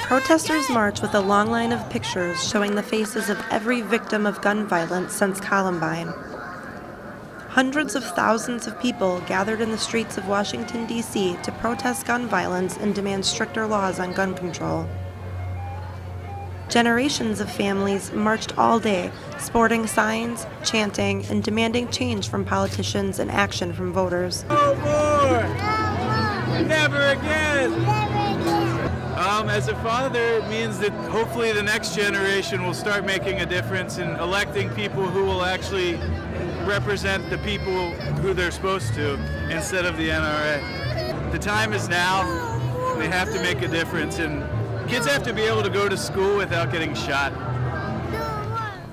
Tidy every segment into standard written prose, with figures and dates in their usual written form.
Protesters march with a long line of pictures showing the faces of every victim of gun violence since Columbine. Hundreds of thousands of people gathered in the streets of Washington, D.C. to protest gun violence and demand stricter laws on gun control. Generations of families marched all day, sporting signs, chanting, and demanding change from politicians and action from voters. No more! Never again! As a father, it means that hopefully the next generation will start making a difference in electing people who will actually represent the people who they're supposed to instead of the NRA. The time is now. They have to make a difference, and kids have to be able to go to school without getting shot.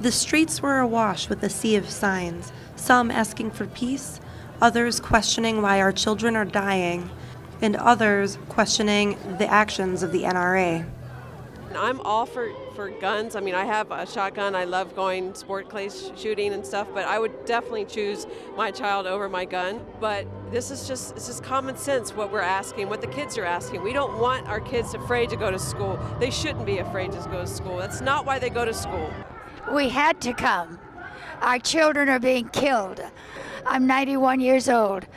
The streets were awash with a sea of signs, some asking for peace, others questioning why our children are dying, and others questioning the actions of the NRA. I'm all for guns. I mean, I have a shotgun. I love going sport clays shooting and stuff, but I would definitely choose my child over my gun. But it's just common sense what we're asking, what the kids are asking. We don't want our kids afraid to go to school. They shouldn't be afraid to go to school. That's not why they go to school. We had to come. Our children are being killed. I'm 91 years old.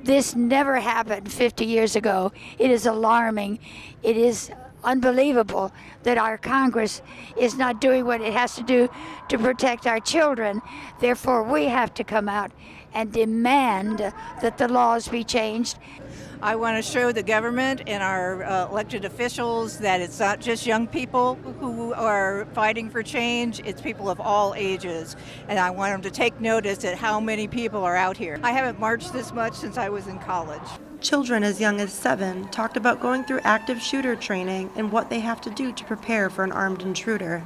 This never happened 50 years ago. It is alarming. It is unbelievable that our Congress is not doing what it has to do to protect our children. Therefore, we have to come out and demand that the laws be changed. I want to show the government and our elected officials that it's not just young people who are fighting for change, it's people of all ages. And I want them to take notice at how many people are out here. I haven't marched this much since I was in college. Children as young as 7 talked about going through active shooter training and what they have to do to prepare for an armed intruder.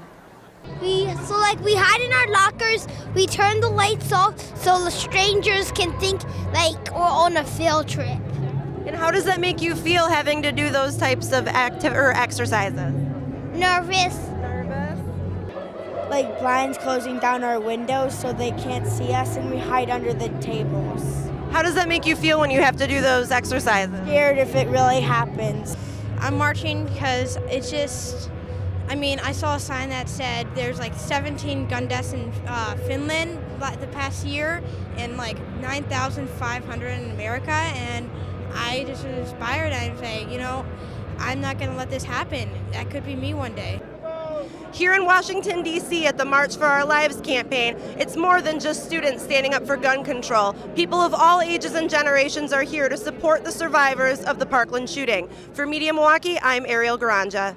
We hide in our lockers, we turn the lights off so the strangers can think like we're on a field trip. And how does that make you feel having to do those types of exercises? Nervous. Like blinds closing down our windows so they can't see us, and we hide under the tables. How does that make you feel when you have to do those exercises? Scared if it really happens. I'm marching because it's just, I saw a sign that said there's like 17 gun deaths in Finland the past year and like 9,500 in America, and I just was inspired. I say, I'm not going to let this happen. That could be me one day. Here in Washington, D.C. at the March for Our Lives campaign, it's more than just students standing up for gun control. People of all ages and generations are here to support the survivors of the Parkland shooting. For Media Milwaukee, I'm Ariel Goronja.